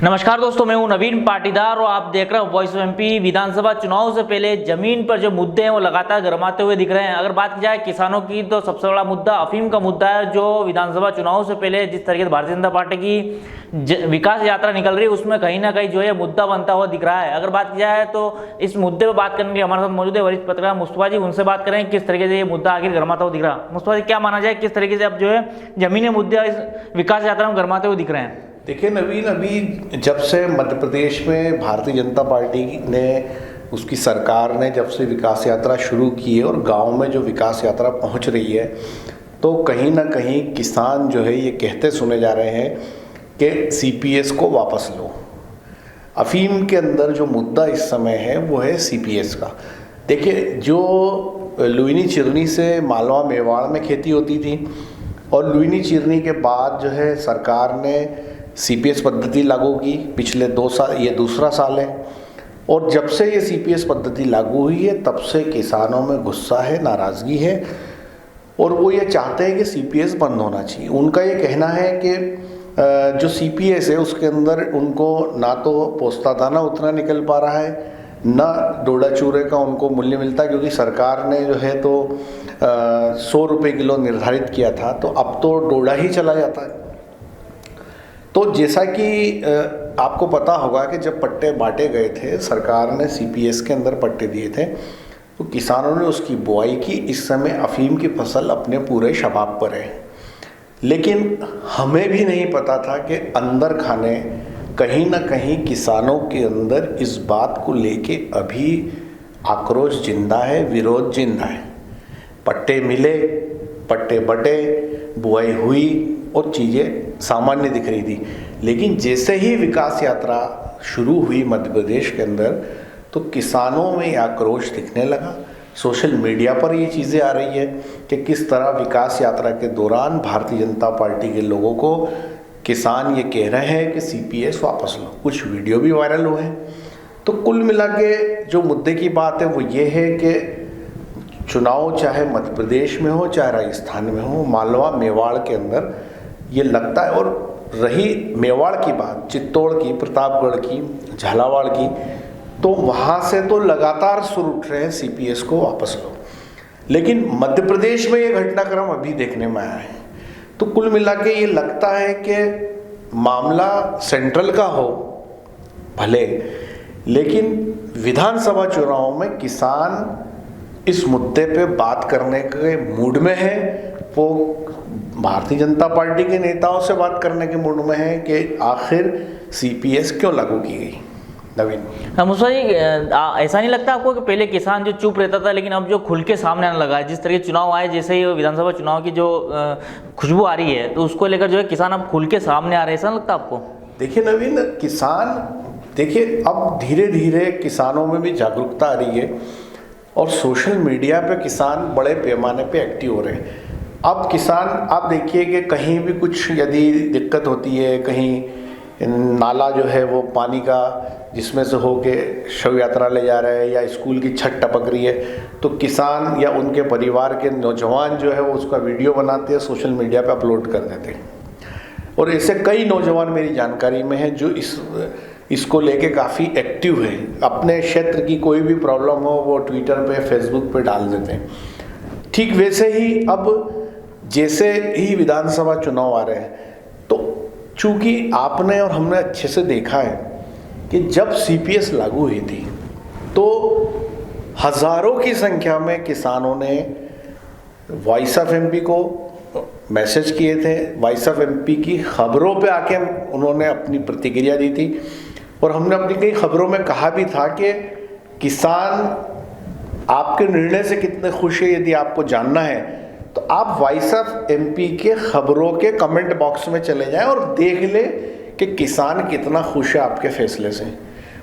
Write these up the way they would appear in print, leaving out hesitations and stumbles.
नमस्कार दोस्तों, मैं हूं नवीन पाटीदार और आप देख रहे हो वॉइस ऑफ एमपी। विधानसभा चुनाव से पहले जमीन पर जो मुद्दे हैं वो लगातार गरमाते हुए दिख रहे हैं। अगर बात की जाए किसानों की तो सबसे बड़ा मुद्दा अफीम का मुद्दा है, जो विधानसभा चुनाव से पहले जिस तरीके से भारतीय जनता पार्टी की विकास यात्रा निकल रही है उसमें कहीं ना कहीं जो है मुद्दा बनता हुआ दिख रहा है। अगर बात की जाए तो इस मुद्दे पर बात करने के लिए हमारे साथ मौजूद है वरिष्ठ पत्रकार मुस्तफा जी। उनसे बात करें किस तरीके से ये मुद्दा आखिर गरमाता हुआ दिख रहा है। मुस्तफा जी, क्या माना जाए किस तरीके से अब जो है जमीनी मुद्दे इस विकास यात्रा में गरमाते हुए दिख रहे हैं? देखिए नवीन, अभी जब से मध्य प्रदेश में भारतीय जनता पार्टी ने, उसकी सरकार ने जब से विकास यात्रा शुरू की है और गांव में जो विकास यात्रा पहुंच रही है, तो कहीं ना कहीं किसान जो है ये कहते सुने जा रहे हैं कि सीपीएस को वापस लो। अफीम के अंदर जो मुद्दा इस समय है वो है सीपीएस का। देखिए, जो लुइनी चिरनी से मालवा मेवाड़ में खेती होती थी और लुइनी चिरनी के बाद जो है सरकार ने सीपीएस पद्धति लागू की। पिछले 2 साल, ये दूसरा साल है, और जब से ये सीपीएस पद्धति लागू हुई है तब से किसानों में गुस्सा है, नाराज़गी है और वो ये चाहते हैं कि सीपीएस बंद होना चाहिए। उनका ये कहना है कि जो सीपीएस है उसके अंदर उनको ना तो पोस्ता दाना उतना निकल पा रहा है, ना डोडा चूरे का उनको मूल्य मिलता है, क्योंकि सरकार ने जो है तो 100 रुपये किलो निर्धारित किया था, तो अब तो डोडा ही चला जाता है। तो जैसा कि आपको पता होगा कि जब पट्टे बांटे गए थे, सरकार ने सीपीएस के अंदर पट्टे दिए थे, तो किसानों ने उसकी बुआई की। इस समय अफीम की फसल अपने पूरे शबाब पर है, लेकिन हमें भी नहीं पता था कि अंदर खाने कहीं ना कहीं किसानों के अंदर इस बात को लेके अभी आक्रोश जिंदा है, विरोध जिंदा है। पट्टे मिले, पट्टे बटे, बुआई हुई और चीज़ें सामान्य दिख रही थी, लेकिन जैसे ही विकास यात्रा शुरू हुई मध्य प्रदेश के अंदर, तो किसानों में आक्रोश दिखने लगा। सोशल मीडिया पर ये चीज़ें आ रही है कि किस तरह विकास यात्रा के दौरान भारतीय जनता पार्टी के लोगों को किसान ये कह रहे हैं कि सीपीएस वापस लो। कुछ वीडियो भी वायरल हुए हैं। तो कुल मिला के जो मुद्दे की बात है वो ये है कि चुनाव चाहे मध्य प्रदेश में हो चाहे राजस्थान में हो, मालवा मेवाड़ के अंदर ये लगता है। और रही मेवाड़ की बात, चित्तौड़ की, प्रतापगढ़ की, झालावाड़ की, तो वहाँ से तो लगातार सुर उठ रहे हैं सीपीएस को वापस लो, लेकिन मध्य प्रदेश में ये घटनाक्रम अभी देखने में आया है। तो कुल मिला के ये लगता है कि मामला सेंट्रल का हो भले, लेकिन विधानसभा चुनाव में किसान इस मुद्दे पे बात करने के मूड में है। वो भारतीय जनता पार्टी के नेताओं से बात करने के मूड में है कि आखिर सीपीएस क्यों लागू की गई। नवीन, मुस्तफा जी, ऐसा नहीं लगता आपको कि पहले किसान जो चुप रहता था लेकिन अब जो खुल के सामने आने लगा है? जिस तरह के चुनाव आए, जैसे ही विधानसभा चुनाव की जो खुशबू आ रही है, तो उसको लेकर जो है किसान अब खुल के सामने आ रहे हैं, ऐसा लगता आपको? देखिए नवीन, किसान, देखिए अब धीरे धीरे किसानों में भी जागरूकता आ रही है और सोशल मीडिया पे किसान बड़े पैमाने पे एक्टिव हो रहे हैं। अब किसान, आप देखिए कि कहीं भी कुछ यदि दिक्कत होती है, कहीं नाला जो है वो पानी का जिसमें से हो के शव यात्रा ले जा रहा है या स्कूल की छत टपक रही है, तो किसान या उनके परिवार के नौजवान जो है वो उसका वीडियो बनाते हैं, सोशल मीडिया पे अपलोड कर देते हैं। और ऐसे कई नौजवान मेरी जानकारी में हैं जो इसको लेके काफ़ी एक्टिव है। अपने क्षेत्र की कोई भी प्रॉब्लम हो वो ट्विटर पे, फेसबुक पे डाल देते हैं। ठीक वैसे ही अब जैसे ही विधानसभा चुनाव आ रहे हैं, तो चूंकि आपने और हमने अच्छे से देखा है कि जब सीपीएस लागू हुई थी तो हजारों की संख्या में किसानों ने वॉइस ऑफ एमपी को मैसेज किए थे। वॉइस ऑफ एमपी की खबरों पे आके उन्होंने अपनी प्रतिक्रिया दी थी और हमने अपनी कई खबरों में कहा भी था कि किसान आपके निर्णय से कितने खुश है, यदि आपको जानना है तो आप वॉइस ऑफ एमपी के खबरों के कमेंट बॉक्स में चले जाएं और देख ले कि किसान कितना खुश है आपके फैसले से।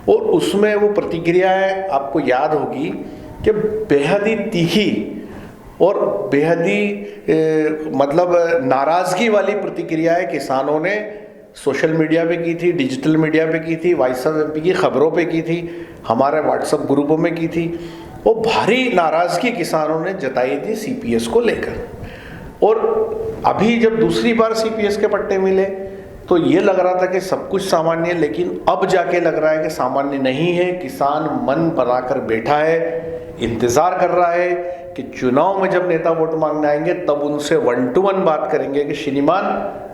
और उसमें वो प्रतिक्रियाएं आपको याद होगी कि बेहद ही तीखी और बेहद ही मतलब नाराज़गी वाली प्रतिक्रियाएं किसानों ने सोशल मीडिया पे की थी, डिजिटल मीडिया पे की थी, वॉइस ऑफ एमपी की खबरों पे की थी, हमारे व्हाट्सएप ग्रुपों में की थी। वो भारी नाराज़गी किसानों ने जताई थी सीपीएस को लेकर। और अभी जब दूसरी बार सीपीएस के पट्टे मिले तो ये लग रहा था कि सब कुछ सामान्य है, लेकिन अब जाके लग रहा है कि सामान्य नहीं है। किसान मन बनाकर बैठा है, इंतज़ार कर रहा है कि चुनाव में जब नेता वोट मांगने आएंगे तब उनसे 1 to 1 बात करेंगे कि श्रीमान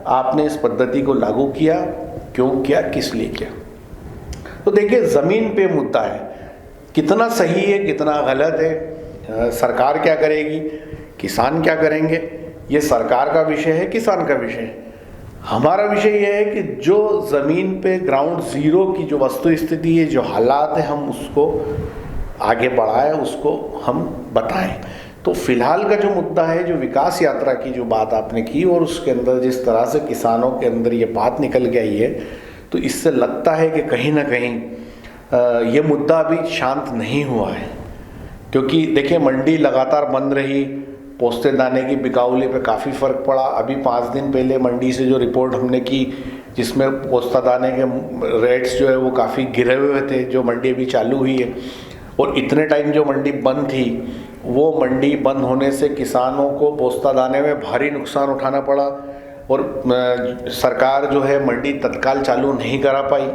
आपने इस पद्धति को लागू किया, क्यों किया, किस लिए किया। तो देखिए ज़मीन पे मुद्दा है, कितना सही है कितना गलत है, सरकार क्या करेगी, किसान क्या करेंगे, ये सरकार का विषय है, किसान का विषय है। हमारा विषय यह है कि जो ज़मीन पे ग्राउंड ज़ीरो की जो वस्तु स्थिति है, जो हालात है, हम उसको आगे बढ़ाएं, उसको हम बताएं। तो फिलहाल का जो मुद्दा है, जो विकास यात्रा की जो बात आपने की और उसके अंदर जिस तरह से किसानों के अंदर ये बात निकल के आई है, तो इससे लगता है कि कहीं ना कहीं ये मुद्दा अभी शांत नहीं हुआ है। क्योंकि देखिए मंडी लगातार बंद रही, पोस्ते दाने की बिकाऊली पे काफ़ी फ़र्क पड़ा। अभी 5 दिन पहले मंडी से जो रिपोर्ट हमने की, जिसमें पोस्ता दाने के रेट्स जो है वो काफ़ी गिरे हुए थे, जो मंडी अभी चालू हुई है, और इतने टाइम जो मंडी बंद थी, वो मंडी बंद होने से किसानों को पोस्ता दाने में भारी नुकसान उठाना पड़ा और सरकार जो है मंडी तत्काल चालू नहीं करा पाई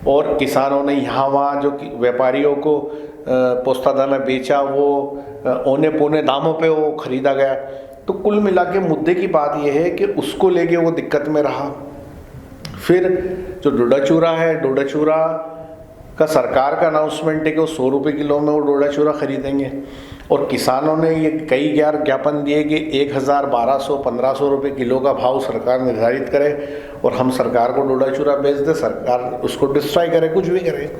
और किसानों ने यहाँ वहाँ जो व्यापारियों को पोस्ता दाना बेचा वो औने पौने दामों पे वो ख़रीदा गया। तो कुल मिला के मुद्दे की बात यह है कि उसको लेके वो दिक्कत में रहा। फिर जो डोडा चूरा है, डोडा चूरा का सरकार का अनाउंसमेंट है कि वो 100 रुपये किलो में वो डोडा चूरा खरीदेंगे और किसानों ने ये कई ज्ञापन दिए कि 1000, 1200, 1500 रुपये किलो का भाव सरकार निर्धारित करे और हम सरकार को डोडा चूरा बेच दे, सरकार उसको डिस्ट्रॉय करे, कुछ भी करे।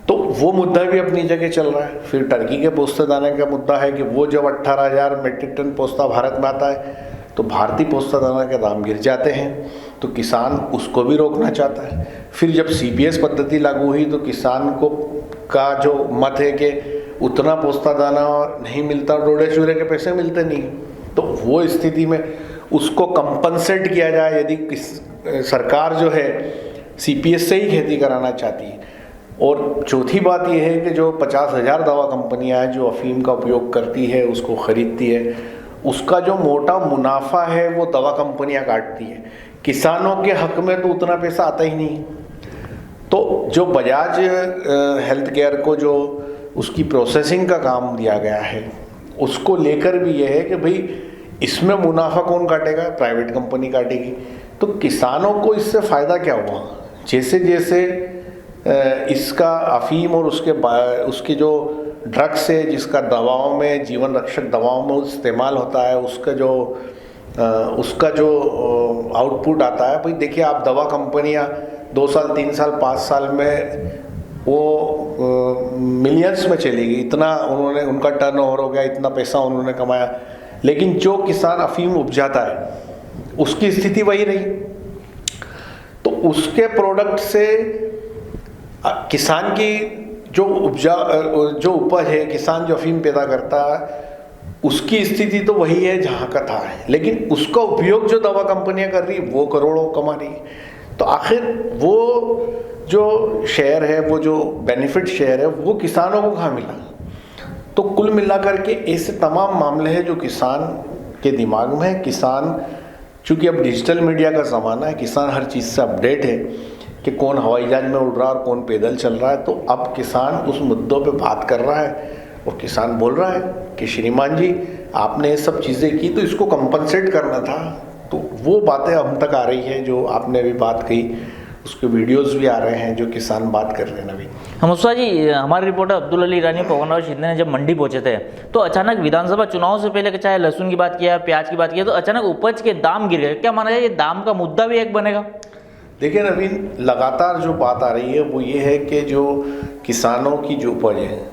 तो वो मुद्दा भी अपनी जगह चल रहा है। फिर टर्की के पोस्ते दाने का मुद्दा है कि वो जब 18,000 मेट्रिक टन पोस्ता भारत में आता है तो भारतीय पोस्ता दाना के दाम गिर जाते हैं, तो किसान उसको भी रोकना चाहता है। फिर जब CPS पद्धति लागू हुई तो किसान को का जो मत है कि उतना पोस्ता दाना नहीं मिलता, डोडे चूरे के पैसे मिलते नहीं, तो वो स्थिति में उसको कंपनसेट किया जाए। यदि सरकार जो है CPS से ही खेती कराना चाहती है। और चौथी बात यह है कि जो 50,000 दवा कंपनियां हैं जो अफीम का उपयोग करती है, उसको ख़रीदती है, उसका जो मोटा मुनाफा है वो दवा कंपनियां काटती है। किसानों के हक में तो उतना पैसा आता ही नहीं। तो जो बजाज हेल्थ केयर को जो उसकी प्रोसेसिंग का काम दिया गया है, उसको लेकर भी यह है कि भाई इसमें मुनाफा कौन काटेगा, प्राइवेट कंपनी काटेगी। तो किसानों को इससे फ़ायदा क्या हुआ, जैसे जैसे इसका अफीम और उसके जो ड्रग्स है जिसका दवाओं में, जीवन रक्षक दवाओं में इस्तेमाल होता है, उसका जो आउटपुट आता है, भाई देखिए आप दवा कंपनियां 2 साल, 3 साल, 5 साल में वो मिलियंस में चलेगी, इतना उन्होंने, उनका टर्नओवर हो गया, इतना पैसा उन्होंने कमाया। लेकिन जो किसान अफीम उपजाता है उसकी स्थिति वही रही। तो उसके प्रोडक्ट से किसान की जो उपज है, किसान जो अफीम पैदा करता है, उसकी स्थिति तो वही है जहाँ का था है, लेकिन उसका उपयोग जो दवा कंपनियां कर रही वो करोड़ों कमा रही है। तो आखिर वो जो शेयर है, वो जो बेनिफिट शेयर है, वो किसानों को कहाँ मिला। तो कुल मिलाकर के ऐसे तमाम मामले हैं जो किसान के दिमाग में है। किसान, चूँकि अब डिजिटल मीडिया का ज़माना है, किसान हर चीज़ से अपडेट है कि कौन हवाई जहाज में उड़ रहा है और कौन पैदल चल रहा है। तो अब किसान उस मुद्दों पे बात कर रहा है और किसान बोल रहा है कि श्रीमान जी आपने ये सब चीज़ें की तो इसको कंपनसेट करना था। तो वो बातें हम तक आ रही है जो आपने अभी बात कही, उसके वीडियोस भी आ रहे हैं जो किसान बात कर रहे हैं। अभी हमस्वा जी, हमारे रिपोर्टर अब्दुल अली ईरानी, पवन राव शिंदे ने जब मंडी पहुंचे थे तो अचानक विधानसभा चुनाव से पहले चाहे लहसुन की बात किया, प्याज की बात किया, तो अचानक उपज के दाम गिर गए। क्या माना जाए ये दाम का मुद्दा भी एक बनेगा? देखिए नवीन, लगातार जो बात आ रही है वो ये है कि जो किसानों की जो उपज है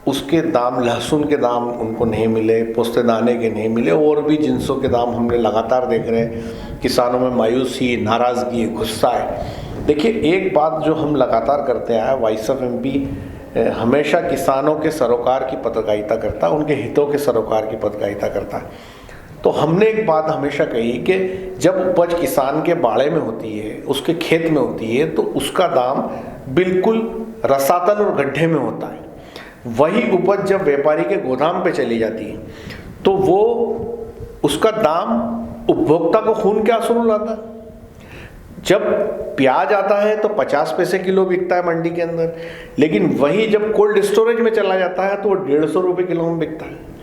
उसके दाम, लहसुन के दाम उनको नहीं मिले, पोस्ते दाने के नहीं मिले, और भी जिनसों के दाम हमने लगातार देख रहे हैं। किसानों में मायूसी, नाराज़गी, गुस्सा है। देखिए एक बात जो हम लगातार करते आए, वॉइस ऑफ MP हमेशा किसानों के सरोकार की पत्रकारिता करता, उनके हितों के सरोकार की पत्रकारिता करता। तो हमने एक बात हमेशा कही कि जब उपज किसान के बाड़े में होती है, उसके खेत में होती है, तो उसका दाम बिल्कुल रसातल और गड्ढे में होता है। वही उपज जब व्यापारी के गोदाम पे चली जाती है तो वो उसका दाम उपभोक्ता को खून के आंसू रुलाता है। जब प्याज आता है तो 50 पैसे किलो बिकता है मंडी के अंदर, लेकिन वही जब कोल्ड स्टोरेज में चला जाता है तो वो 150 रुपये किलो में बिकता है।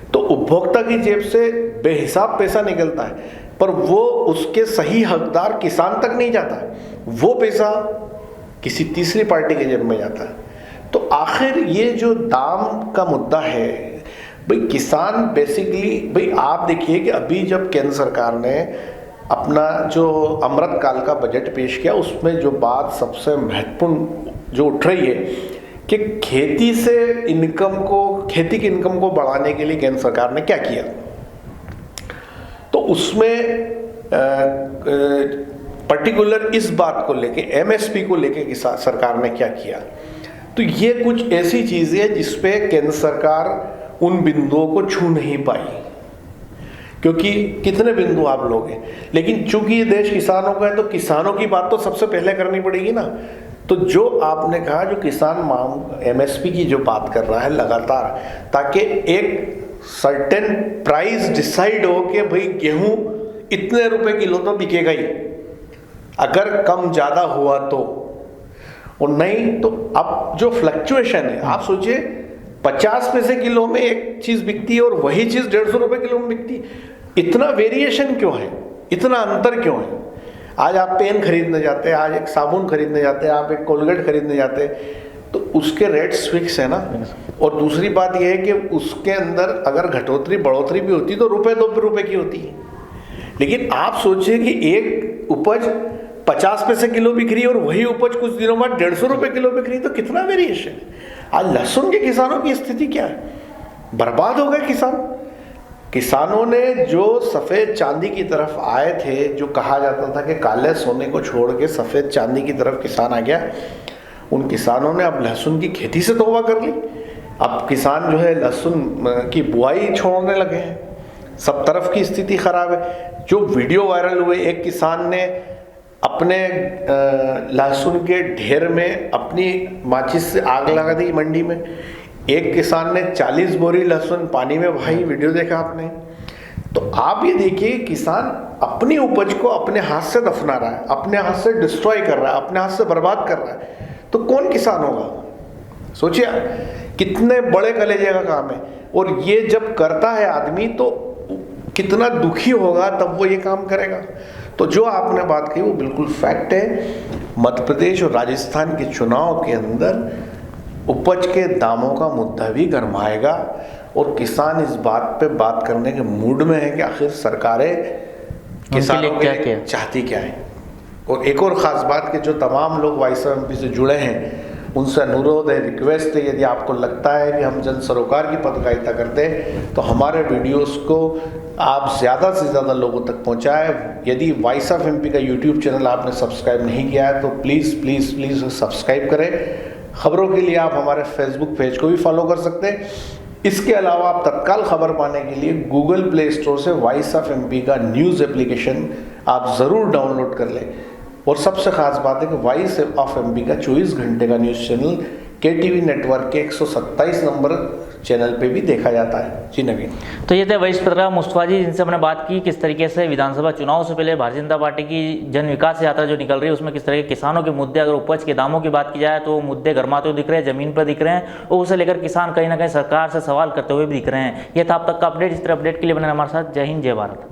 तो उपभोक्ता की जेब से बेहिसाब पैसा निकलता है, पर वो उसके सही हकदार किसान तक नहीं जाता है, वो पैसा किसी तीसरी पार्टी के जेब में जाता है। तो आखिर ये जो दाम का मुद्दा है भाई, किसान बेसिकली भाई आप देखिए कि अभी जब केंद्र सरकार ने अपना जो अमृत काल का बजट पेश किया, उसमें जो बात सबसे महत्वपूर्ण जो उठ रही है कि खेती से इनकम को, खेती की इनकम को बढ़ाने के लिए केंद्र सरकार ने क्या किया, तो उसमें पर्टिकुलर इस बात को लेके, एमएसपी को लेके सरकार ने क्या किया, तो ये कुछ ऐसी चीज़ें हैं जिसपे केंद्र सरकार उन बिंदुओं को छू नहीं पाई, क्योंकि कितने बिंदु आप लोगे, लेकिन चूंकि ये देश किसानों का है तो किसानों की बात तो सबसे पहले करनी पड़ेगी ना। तो जो आपने कहा, जो किसान एमएसपी की जो बात कर रहा है लगातार, ताकि एक सर्टेन प्राइस डिसाइड हो कि भाई गेहूं इतने रुपए किलो तो बिकेगा ही, अगर कम ज़्यादा हुआ तो, और नहीं तो अब जो फ्लक्चुएशन है, आप सोचिए 50 पैसे किलो में एक चीज़ बिकती है और वही चीज़ 150 रुपये किलो में बिकती है। इतना वेरिएशन क्यों है, इतना अंतर क्यों है? आज आप पेन खरीदने जाते हैं, आज एक साबुन खरीदने जाते हैं, आप एक कोलगेट खरीदने जाते हैं, तो उसके रेट्स फिक्स है ना। और दूसरी बात यह है कि उसके अंदर अगर घटोतरी बढ़ोतरी भी होती तो रुपए 2 रुपए की होती है। लेकिन आप सोचिए कि एक उपज 50 पैसे किलो बिक रही है और वही उपज कुछ दिनों बाद 150 रुपये किलो बिक रही है, तो कितना वेरिएशन है। आज लहसुन के किसानों की स्थिति क्या है? बर्बाद हो गए किसान। किसानों ने जो सफ़ेद चांदी की तरफ आए थे, जो कहा जाता था कि काले सोने को छोड़ के सफ़ेद चांदी की तरफ किसान आ गया, उन किसानों ने अब लहसुन की खेती से तौबा कर ली। अब किसान जो है लहसुन की बुआई छोड़ने लगे हैं। सब तरफ की स्थिति खराब है। जो वीडियो वायरल हुए, एक किसान ने अपने लहसुन के ढेर में अपनी माचिस से आग लगा दी मंडी में। एक किसान ने 40 बोरी लहसुन पानी में बहाई, वीडियो देखा आपने। तो आप ये देखिए, किसान अपनी उपज को अपने हाथ से दफना रहा है, अपने हाथ से डिस्ट्रॉय कर रहा है, अपने हाथ से बर्बाद कर रहा है, तो कौन किसान होगा? सोचिए कितने बड़े कलेजे का काम है। और ये जब करता है आदमी तो कितना दुखी होगा, तब वो ये काम करेगा। तो जो आपने बात कही वो बिल्कुल फैक्ट है। मध्य प्रदेश और राजस्थान के चुनाव के अंदर उपज के दामों का मुद्दा भी गरमाएगा और किसान इस बात पे बात करने के मूड में है कि आखिर सरकारें किसानों के लिए चाहती क्या है। और एक और ख़ास बात कि जो तमाम लोग वाइस एमपी से जुड़े हैं, उनसे अनुरोध है, रिक्वेस्ट है, यदि आपको लगता है कि हम जन सरोकार की पत्रकारिता करते हैं तो हमारे वीडियोस को आप ज़्यादा से ज़्यादा लोगों तक पहुंचाएं। यदि वॉइस ऑफ एमपी का यूट्यूब चैनल आपने सब्सक्राइब नहीं किया है तो प्लीज़ प्लीज़ प्लीज़ सब्सक्राइब करें। खबरों के लिए आप हमारे फेसबुक पेज को भी फॉलो कर सकते हैं। इसके अलावा आप तत्काल खबर पाने के लिए गूगल प्ले स्टोर से वॉइस ऑफ एमपी का न्यूज़ एप्लीकेशन आप ज़रूर डाउनलोड कर लें। और सबसे ख़ास बात है कि वॉइस ऑफ एमपी का 24 घंटे का न्यूज़ चैनल केटीवी नेटवर्क के 127 नंबर चैनल पे भी देखा जाता है। जी नवीन। तो ये थे वरिष्ठ पत्रकार मुस्तफा जी, जिनसे हमने बात की किस तरीके से विधानसभा चुनाव से पहले भारतीय जनता पार्टी की जन विकास यात्रा जो निकल रही है उसमें किस तरह के किसानों के मुद्दे, अगर उपज के दामों की बात की जाए तो मुद्दे गरमाते हुए दिख रहे हैं, जमीन पर दिख रहे हैं, और उसे लेकर किसान कहीं ना कहीं सरकार से सवाल करते हुए भी दिख रहे हैं। यह था अब तक का अपडेट। इस तरह अपडेट के लिए बने हमारे साथ। जय हिंद, जय भारत।